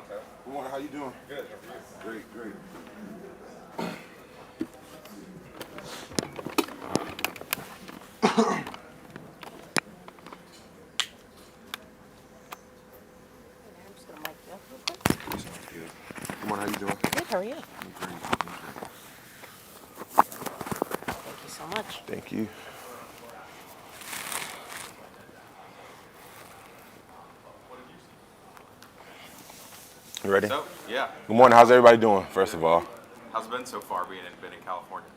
Good morning. How you doing? Good. How are you? Great, great. I'm just gonna mic you up real quick. Sounds good. Good morning. How you doing? Good, how are you? I'm great. I'm great. Thank you so much. Thank you. You ready? So, yeah. Good morning. How's everybody doing? First of all, How's it been so far been in California?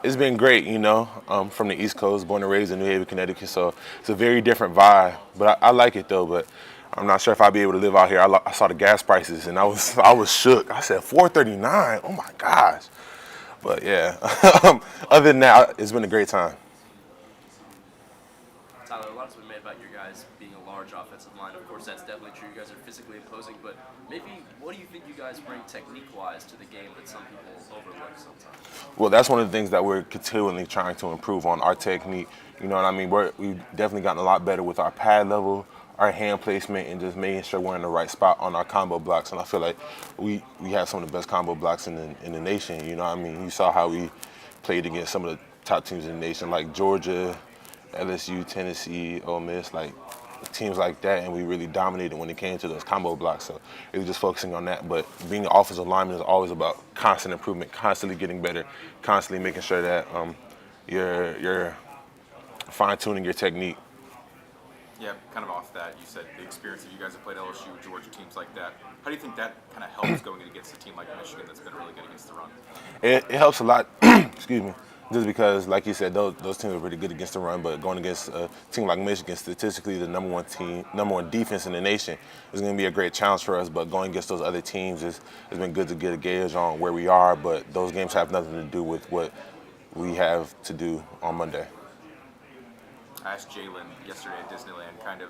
it's been great. I'm from the East Coast, born and raised in New Haven, Connecticut, so it's a very different vibe. But I like it though. But I'm not sure if I'll be able to live out here. I saw the gas prices and I was shook. I said 439. Oh my gosh. But yeah, other than that, it's been a great time. Tyler, a lot's been made about your guys being a large offensive line. Of course, that's definitely true. You guys are physically imposing, but maybe what do you think you guys bring technique-wise to the game that some people overlook sometimes? Well, that's one of the things that we're continually trying to improve on our technique. You know what I mean? We've definitely gotten a lot better with our pad level, our hand placement, and just making sure we're in the right spot on our combo blocks. And I feel like we have some of the best combo blocks in the nation. You know what I mean? You saw how we played against some of the top teams in the nation, like Georgia, LSU, Tennessee, Ole Miss, like teams like that, and we really dominated when it came to those combo blocks. So it was just focusing on that. But being an offensive lineman is always about constant improvement, constantly getting better, constantly making sure that you're fine tuning your technique. Yeah, kind of off that, you said the experience that you guys have played LSU, Georgia, teams like that. How do you think that kind of helps going against a team like Michigan that's been really good against the run? It helps a lot. Excuse me. Just because, like you said, those teams are pretty good against the run, but going against a team like Michigan, statistically the number one defense in the nation, is going to be a great challenge for us. But going against those other teams has been good to get a gauge on where we are. But those games have nothing to do with what we have to do on Monday. I asked Jalen yesterday at Disneyland, kind of,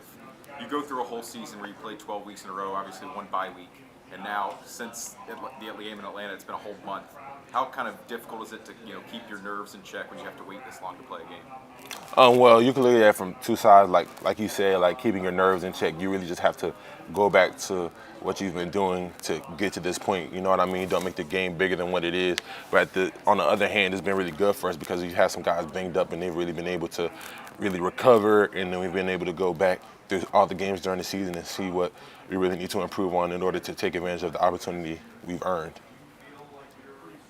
you go through a whole season where you play 12 weeks in a row, obviously one bye week, and now since the game in Atlanta, it's been a whole month. How kind of difficult is it to keep your nerves in check when you have to wait this long to play a game? Well, you can look at that from two sides. Like you said, like keeping your nerves in check. You really just have to go back to what you've been doing to get to this point. You know what I mean? Don't make the game bigger than what it is. But on the other hand, it's been really good for us because we've had some guys banged up and they've really been able to really recover. And then we've been able to go back through all the games during the season and see what we really need to improve on in order to take advantage of the opportunity we've earned.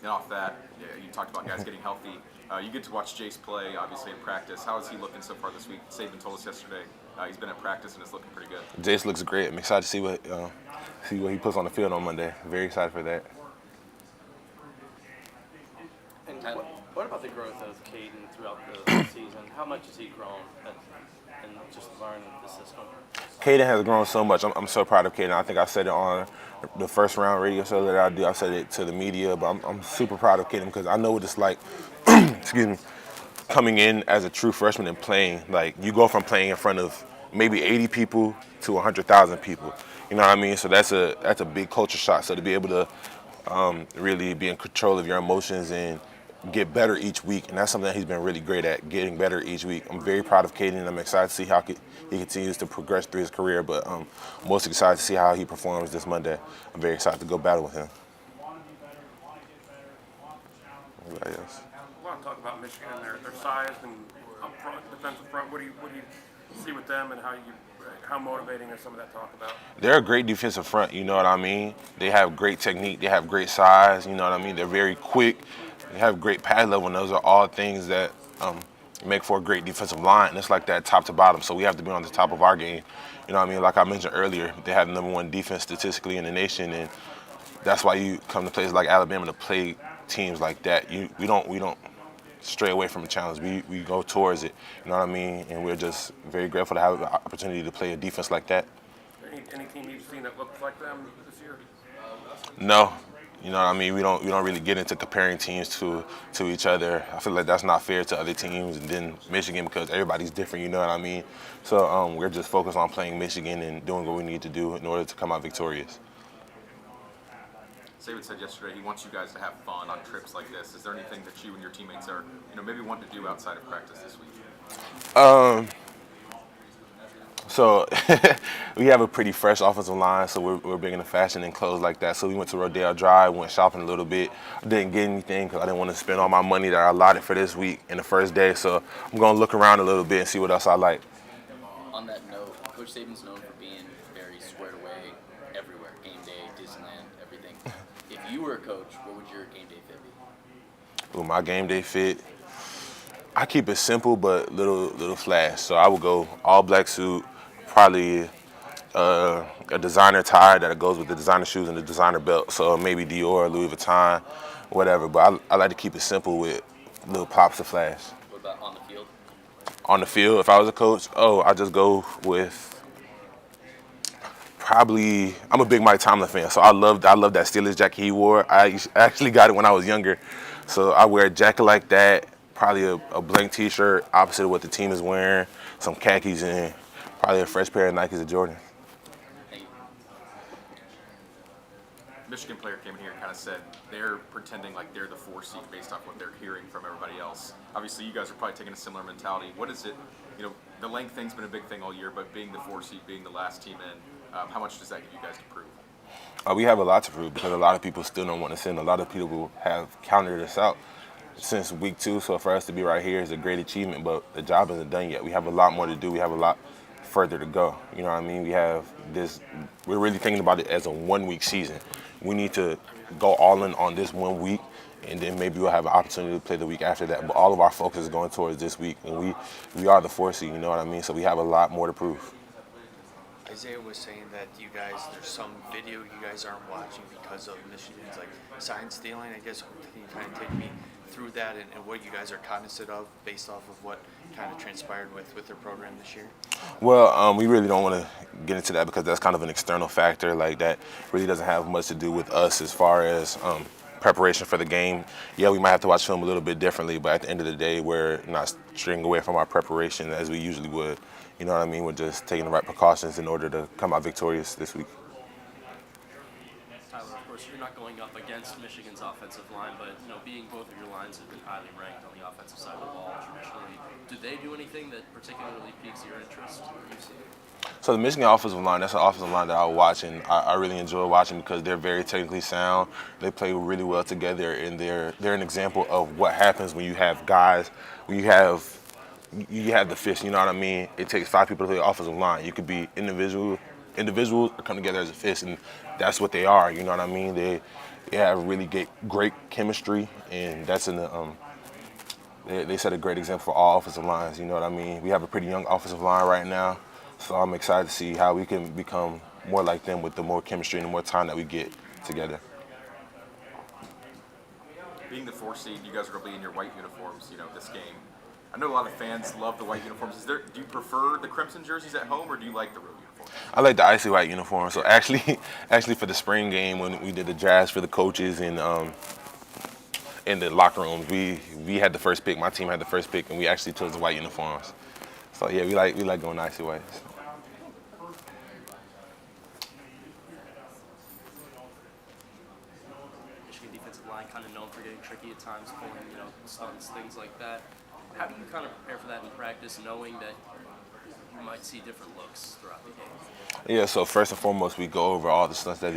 And off that, you talked about guys getting healthy. You get to watch Jace play, obviously, in practice. How is he looking so far this week? Saban told us yesterday he's been at practice and is looking pretty good. Jace looks great. I'm excited to see what he puts on the field on Monday. Very excited for that. And what about the growth of Caden throughout the season? How much has he grown and just learning the system? Caden has grown so much. I'm so proud of Caden. I think I said it on the first round radio show that I do. I said it to the media, but I'm super proud of Caden because I know what it's like. Excuse me. Coming in as a true freshman and playing, like you go from playing in front of maybe 80 people to 100,000 people. You know what I mean? So that's a big culture shock. So to be able to really be in control of your emotions and get better each week, and that's something that he's been really great at, getting better each week. I'm very proud of Caden, and I'm excited to see how he continues to progress through his career, but I'm most excited to see how he performs this Monday. I'm very excited to go battle with him. Anybody else? I want to talk about Michigan and their size and up front, defensive front. What do you see with them, and how motivating is some of that talk about? They're a great defensive front, you know what I mean? They have great technique, they have great size, you know what I mean? They're very quick, they have great pad level, and those are all things that make for a great defensive line. And it's like that top to bottom, so we have to be on the top of our game. You know what I mean? Like I mentioned earlier, they have the number one defense statistically in the nation, and that's why you come to places like Alabama to play teams like that. We don't stray away from a challenge. We go towards it. You know what I mean? And we're just very grateful to have the opportunity to play a defense like that. Any team you've seen that looks like them this year? No. You know what I mean? We don't really get into comparing teams to each other. I feel like that's not fair to other teams and then Michigan because everybody's different, you know what I mean? So we're just focused on playing Michigan and doing what we need to do in order to come out victorious. Saban said yesterday he wants you guys to have fun on trips like this. Is there anything that you and your teammates are, maybe wanting to do outside of practice this week? So we have a pretty fresh offensive line, so we're big into fashion and clothes like that. So we went to Rodale Drive, went shopping a little bit. Didn't get anything because I didn't want to spend all my money that I allotted for this week in the first day. So I'm going to look around a little bit and see what else I like. On that note, Coach Saban's known for being very squared away everywhere. Game day, Disneyland, everything. If you were a coach, what would your game day fit be? With my game day fit, I keep it simple but little flash. So I would go all black suit, probably a designer tie that goes with the designer shoes and the designer belt. So maybe Dior, Louis Vuitton, whatever. But I like to keep it simple with little pops of flash. What about on the field? On the field, if I was a coach, I just go with probably. I'm a big Mike Tomlin fan, so I love that Steelers jacket he wore. I actually got it when I was younger, so I wear a jacket like that. Probably a blank T-shirt, opposite of what the team is wearing, some khakis, and probably a fresh pair of Nikes or Jordan. Thank you. Michigan player came in here and kind of said they're pretending like they're the 4 seed based off what they're hearing from everybody else. Obviously, you guys are probably taking a similar mentality. What is it? You know, the length thing's been a big thing all year, but being the 4 seed, being the last team in, how much does that give you guys to prove? We have a lot to prove because a lot of people still don't want to send. A lot of people have counted us out since week 2. So for us to be right here is a great achievement, but the job isn't done yet. We have a lot more to do. We have a lot further to go. You know what I mean? We have this. We're really thinking about it as a 1-week season. We need to go all in on this 1 week, and then maybe we'll have an opportunity to play the week after that. But all of our focus is going towards this week, and we are the 4 seed. You know what I mean? So we have a lot more to prove. Isaiah was saying that you guys, there's some video you guys aren't watching because of Michigan's like sign stealing. I guess can you kind of take me through that and what you guys are cognizant of based off of what kind of transpired with their program this year? Well, we really don't want to get into that because that's kind of an external factor. Like that really doesn't have much to do with us as far as preparation for the game. Yeah, we might have to watch film a little bit differently, but at the end of the day, we're not straying away from our preparation as we usually would. You know what I mean? We're just taking the right precautions in order to come out victorious this week. Tyler, of course, you're not going up against Michigan's offensive line, but being both of your lines have been highly ranked on the offensive side of the ball traditionally. Do they do anything that particularly piques your interest? So the Michigan offensive line, that's an offensive line that I watch, and I really enjoy watching because they're very technically sound. They play really well together, and they're an example of what happens when you have guys, when you have the fist. You know what I mean? It takes 5 people to play the offensive line. You could be individuals come together as a fist, and that's what they are. You know what I mean? They have really great chemistry, and that's in the they set a great example for all offensive lines. You know what I mean? We have a pretty young offensive line right now. So I'm excited to see how we can become more like them with the more chemistry and the more time that we get together. Being the 4 seed, you guys are going to be in your white uniforms, this game. I know a lot of fans love the white uniforms. Do you prefer the crimson jerseys at home, or do you like the real uniforms? I like the icy white uniform. So actually for the spring game when we did the draft for the coaches and in the locker rooms, we had the first pick. My team had the first pick, and we actually chose the white uniforms. So yeah, we like going icy whites. Michigan defensive line kind of known for getting tricky at times, pulling, stunts, things like that. How do you kind of prepare for that in practice, knowing that you might see different looks throughout the game? Yeah, so first and foremost, we go over all the stunts that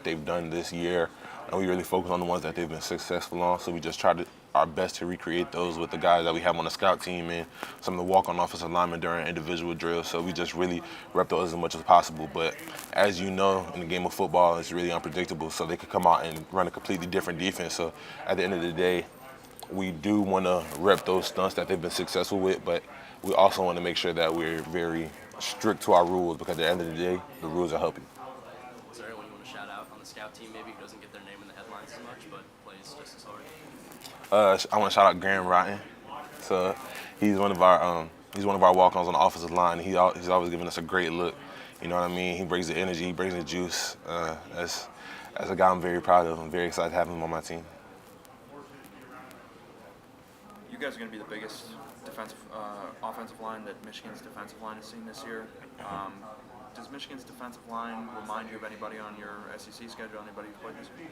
they've done this year, and we really focus on the ones that they've been successful on. So we just try our best to recreate those with the guys that we have on the scout team and some of the walk-on offensive linemen during individual drills. So we just really rep those as much as possible. But as you know, in the game of football, it's really unpredictable. So they could come out and run a completely different defense. So at the end of the day, we do want to rep those stunts that they've been successful with, but we also want to make sure that we're very strict to our rules because at the end of the day, the rules are helping. Is there anyone you want to shout out on the scout team maybe who doesn't get their name in the headlines as much but plays just as hard? I want to shout out Graham Rotten. So he's one of our walk-ons on the offensive line. He's always giving us a great look. You know what I mean? He brings the energy, he brings the juice. That's a guy I'm very proud of. I'm very excited to have him on my team. You guys are going to be the biggest offensive line that Michigan's defensive line has seen this year. Does Michigan's defensive line remind you of anybody on your SEC schedule, anybody who's played this week?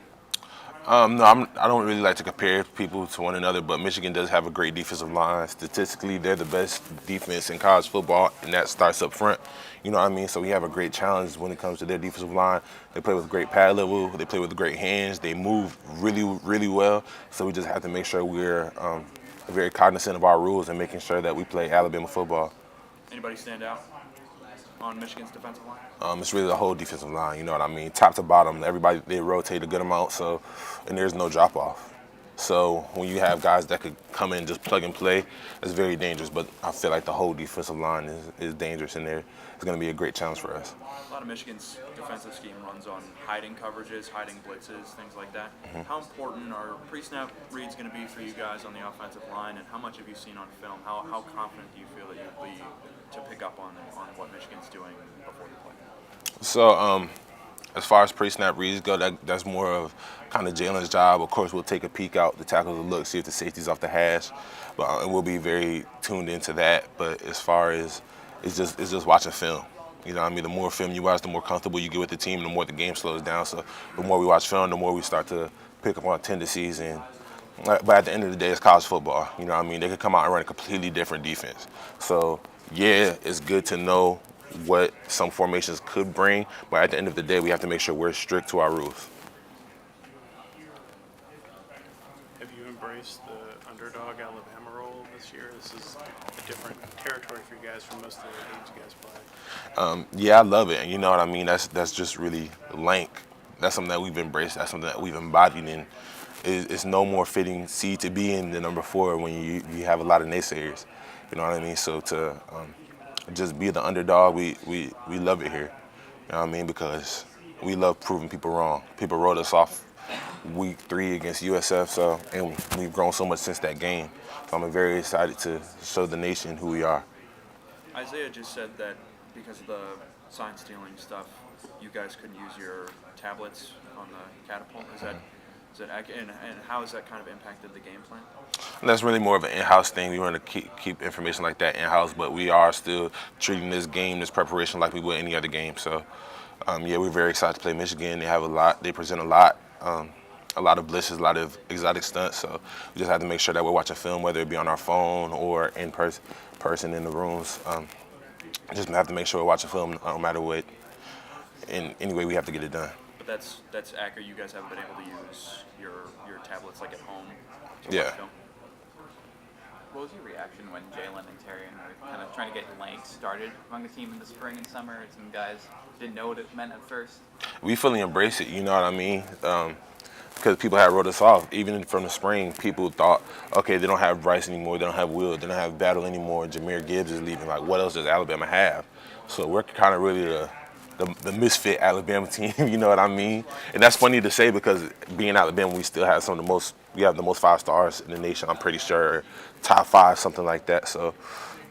No, I don't really like to compare people to one another, but Michigan does have a great defensive line. Statistically, they're the best defense in college football, and that starts up front. You know what I mean? So we have a great challenge when it comes to their defensive line. They play with great pad level. They play with great hands. They move really, really well. So we just have to make sure we're very cognizant of our rules and making sure that we play Alabama football. Anybody stand out on Michigan's defensive line? It's really the whole defensive line, you know what I mean? Top to bottom, everybody, they rotate a good amount, and there's no drop off. So when you have guys that could come in and just plug and play, it's very dangerous. But I feel like the whole defensive line is dangerous in there. It's going to be a great challenge for us. A lot of Michigan's defensive scheme runs on hiding coverages, hiding blitzes, things like that. How important are pre-snap reads going to be for you guys on the offensive line, and how much have you seen on film? How confident do you feel that you'll be to pick up on what Michigan's doing before the play? So as far as pre-snap reads go, that's more of kind of Jalen's job. Of course, we'll take a peek out, the tackles will look, see if the safety's off the hash, but and we'll be very tuned into that. But as far as it's just watching film. You know what I mean? The more film you watch, the more comfortable you get with the team, the more the game slows down. So the more we watch film, the more we start to pick up on tendencies. But at the end of the day, it's college football. You know what I mean? They could come out and run a completely different defense. So yeah, it's good to know what some formations could bring, but at the end of the day, we have to make sure we're strict to our rules. Have you embraced the underdog Alabama role this year? This is a different territory for you guys from most of the games you guys play. Yeah, I love it. And you know what I mean? That's just really lank. That's something that we've embraced. That's something that we've embodied in. It's no more fitting seed to be in the number 4 when you have a lot of naysayers. You know what I mean? So to just be the underdog, we love it here. You know what I mean? Because we love proving people wrong. People wrote us off week 3 against USF, and we've grown so much since that game. So I'm very excited to show the nation who we are. Isaiah just said that because of the sign stealing stuff, you guys couldn't use your tablets on the catapult. Is that accurate? And how has that kind of impacted the game plan? And that's really more of an in-house thing. We want to keep information like that in-house, but we are still treating this game, this preparation, like we would any other game. So, yeah, we're very excited to play Michigan. They have a lot. They present a lot of blitzes, a lot of exotic stunts. So we just have to make sure that we're watching film, whether it be on our phone or in person in the rooms. Just have to make sure we're watching film no matter what. In any way, we have to get it done. But that's accurate. You guys haven't been able to use your tablets like at home to Yeah. watch film. What was your reaction when Jalen and Terrian were kind of trying to get Lank started among the team in the spring and summer? Some guys didn't know what it meant at first. We fully embrace it, you know what I mean? Because people had wrote us off. Even from the spring, people thought, okay, they don't have Bryce anymore, they don't have Will, they don't have Battle anymore, Jahmyr Gibbs is leaving. Like, what else does Alabama have? So we're kind of really the misfit Alabama team, you know what I mean? And that's funny to say because being Alabama, we still have we have the most 5 stars in the nation, I'm pretty sure, top 5, something like that. So,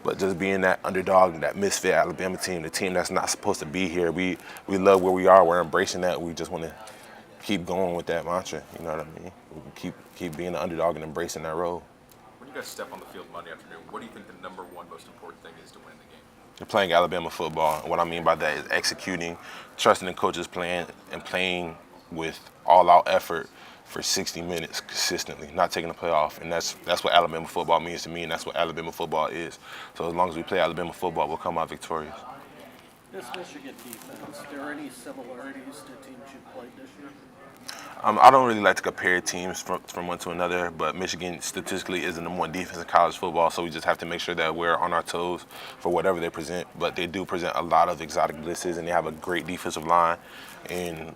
but just being that underdog, that misfit Alabama team, the team that's not supposed to be here, we love where we are, we're embracing that, we just want to keep going with that mantra, you know what I mean? We keep being the underdog and embracing that role. When you guys step on the field Monday afternoon, what do you think the number one most important thing is to win the game? They're playing Alabama football. And what I mean by that is executing, trusting the coach's plan, and playing with all-out effort for 60 minutes consistently, not taking a play off. And that's what Alabama football means to me, and that's what Alabama football is. So as long as we play Alabama football, we'll come out victorious. This Michigan defense, are there any similarities to teams you played this year? I don't really like to compare teams from one to another, but Michigan statistically is the number 1 defense in college football, so we just have to make sure that we're on our toes for whatever they present. But they do present a lot of exotic blitzes, and they have a great defensive line and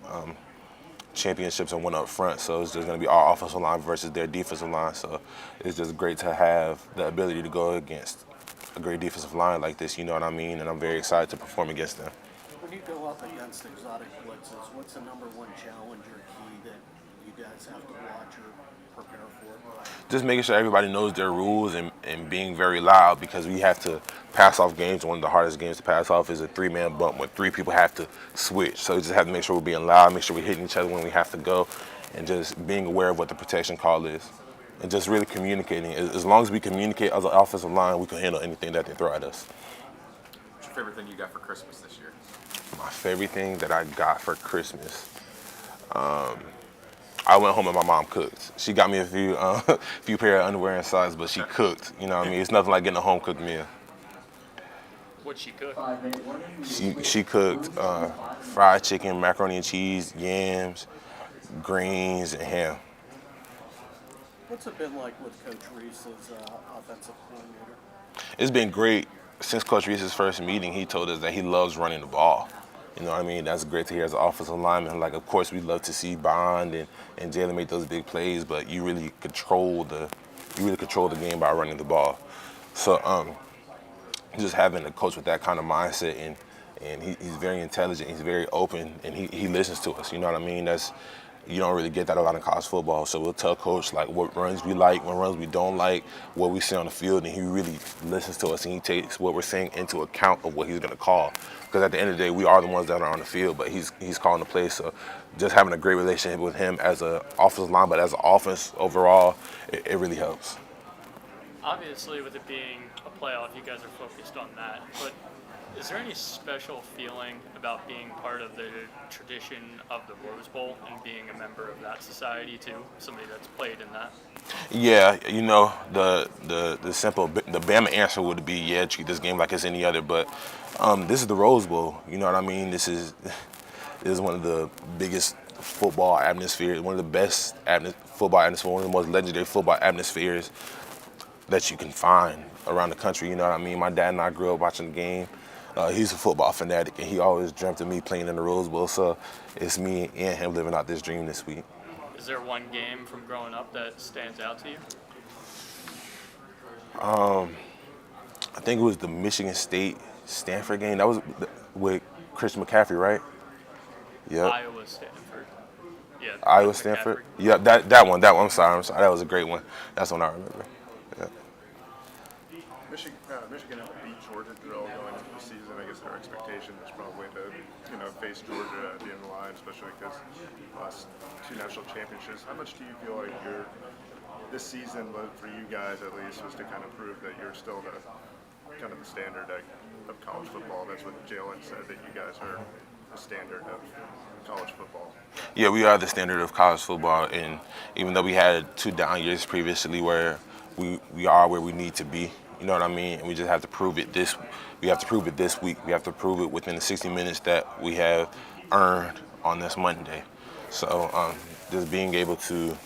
championships and one up front. So it's just going to be our offensive line versus their defensive line. So it's just great to have the ability to go against a great defensive line like this, you know what I mean? And I'm very excited to perform against them. When you go up against exotic blitzes, what's the number 1 challenge or key that you guys have to watch or prepare for? Just making sure everybody knows their rules and being very loud, because we have to pass off games. One of the hardest games to pass off is a 3-man bump when 3 people have to switch. So we just have to make sure we're being loud, make sure we're hitting each other when we have to go, and just being aware of what the protection call is. And just really communicating. As long as we communicate as an offensive line, we can handle anything that they throw at us. What's your favorite thing you got for Christmas this year? My favorite thing that I got for Christmas. I went home and my mom cooked. She got me a few few pair of underwear and socks, but she cooked. You know what I mean? It's nothing like getting a home cooked meal. What'd she cook? She cooked fried chicken, macaroni and cheese, yams, greens, and ham. What's it been like with Coach Reese as offensive coordinator? It's been great. Since Coach Reese's first meeting, he told us that he loves running the ball. You know what I mean? That's great to hear as an offensive lineman. Like, of course, we love to see Bond and Jalen make those big plays, but you really control the game by running the ball. So just having a coach with that kind of mindset and he's very intelligent, he's very open, and he listens to us. You know what I mean? You don't really get that a lot in college football. So we'll tell coach like what runs we like, what runs we don't like, what we see on the field, and he really listens to us and he takes what we're saying into account of what he's going to call. Because at the end of the day, we are the ones that are on the field, but he's calling the plays. So just having a great relationship with him as an offensive line, but as an offense overall, it really helps. Obviously, with it being a playoff, you guys are focused on that. But is there any special feeling about being part of the tradition of the Rose Bowl and being a member of that society too? Somebody that's played in that. Yeah, you know, the Bama answer would be, yeah, treat this game like it's any other. But this is the Rose Bowl. You know what I mean? This is one of the biggest football atmospheres, one of the best football atmospheres, one of the most legendary football atmospheres that you can find around the country. You know what I mean? My dad and I grew up watching the game. He's a football fanatic, and he always dreamt of me playing in the Rose Bowl. So it's me and him living out this dream this week. Is there one game from growing up that stands out to you? I think it was the Michigan State Stanford game. That was with Christian McCaffrey, right? Yep. Iowa Stanford. Yeah. Iowa Chris Stanford. McCaffrey. Yeah, that one. I'm sorry. That was a great one. That's one I remember. Yeah. Michigan beat Georgia drill going into the season. I guess their expectation was probably to, face Georgia at the end of the line, especially because lost 2 national championships. How much do you feel like this season, for you guys at least, was to kind of prove that you're still the standard of college football? That's what Jalen said, that you guys are the standard of college football. Yeah, we are the standard of college football, and even though we had 2 down years previously where we are where we need to be, you know what I mean? And we just have to prove it we have to prove it this week. We have to prove it within the 60 minutes that we have earned on this Monday. So just being able to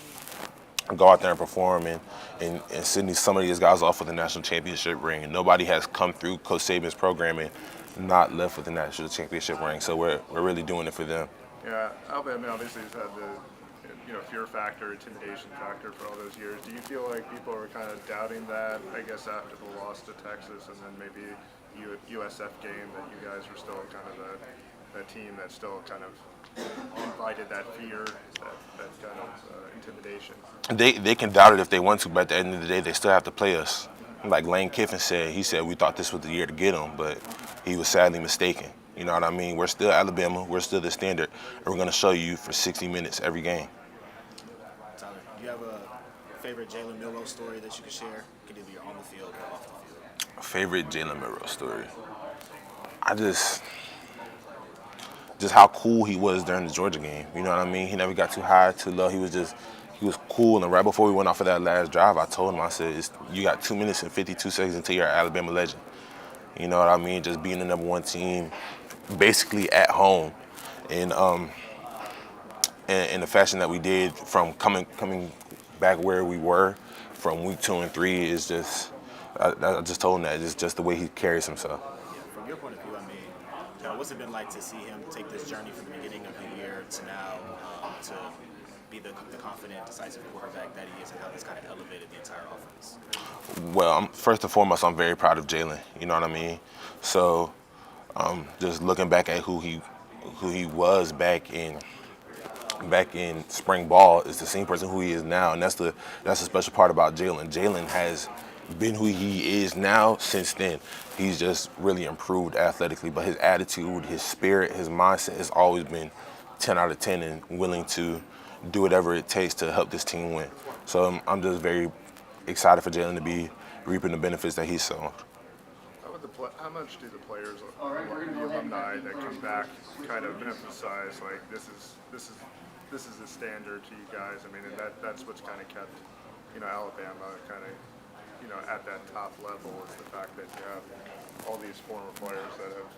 go out there and perform and send some of these guys off with the national championship ring. And nobody has come through Coach Saban's program and not left with the national championship ring. So we're really doing it for them. Yeah, Alabama obviously has had the fear factor, intimidation factor for all those years. Do you feel like people are kind of doubting that, I guess, after the loss to Texas and then maybe USF game, that you guys were still kind of a team that still kind of invited that fear, that kind of intimidation? They can doubt it if they want to, but at the end of the day, they still have to play us. Like Lane Kiffin said, we thought this was the year to get them, but he was sadly mistaken. You know what I mean? We're still Alabama, we're still the standard, and we're going to show you for 60 minutes every game. Tyler, do you have a favorite Jalen Milroe story that you could share? It could either be on the field or off the field. A favorite Jalen Milroe story? Just how cool he was during the Georgia game. You know what I mean? He never got too high, too low. He was cool. And right before we went off of that last drive, I told him, I said, you got 2 minutes and 52 seconds until you're an Alabama legend. You know what I mean? Just being the number 1 team, basically at home. And in the fashion that we did from coming back where we were from week 2 and 3 is just, I just told him that. It's just the way he carries himself. Yeah, from your point of view, I mean, what's it been like to see him take this journey from the beginning of the year to now to be the confident, decisive quarterback that he is, and how that's kind of elevated the entire offense? Well, first and foremost, I'm very proud of Jalen. You know what I mean? So just looking back at who he was back in spring ball is the same person who he is now, and that's the special part about Jalen. Jalen has been who he is now since then. He's just really improved athletically, but his attitude, his spirit, his mindset has always been 10 out of 10 and willing to do whatever it takes to help this team win. So I'm just very excited for Jalen to be reaping the benefits that he's sown. How much do the players, the alumni that come back, kind of emphasize like this is this is the standard to you guys. I mean, and that's what's kind of kept, Alabama kind of, at that top level is the fact that you have all these former players that have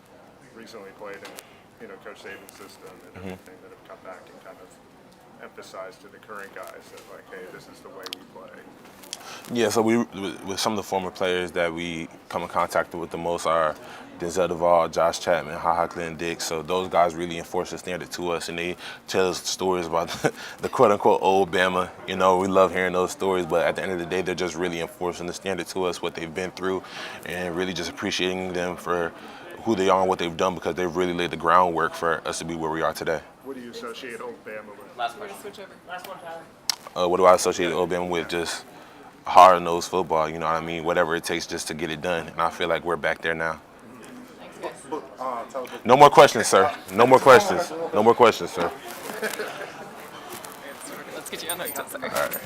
recently played in, Coach Saban's system and everything that have come back and kind of emphasized to the current guys that like, hey, this is the way we play. Yeah, so with some of the former players that we come in contact with the most are Denzel Duval, Josh Chapman, HaHa Clinton Dix. So those guys really enforce the standard to us, and they tell us stories about the quote-unquote old Bama. We love hearing those stories, but at the end of the day, they're just really enforcing the standard to us, what they've been through, and really just appreciating them for who they are and what they've done because they've really laid the groundwork for us to be where we are today. What do you associate old Bama with? Last question. Switch over. Last one, Tyler. What do I associate old Bama with? Just hard-nosed football, you know what I mean? Whatever it takes just to get it done. And I feel like we're back there now. Thanks, guys. No more questions, sir. No more questions. No more questions, sir. Let's get you on notes, sir. All right.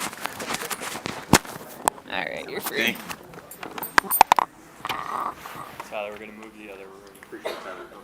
All right, you're free. Tyler, we're going to move the other room. Appreciate that.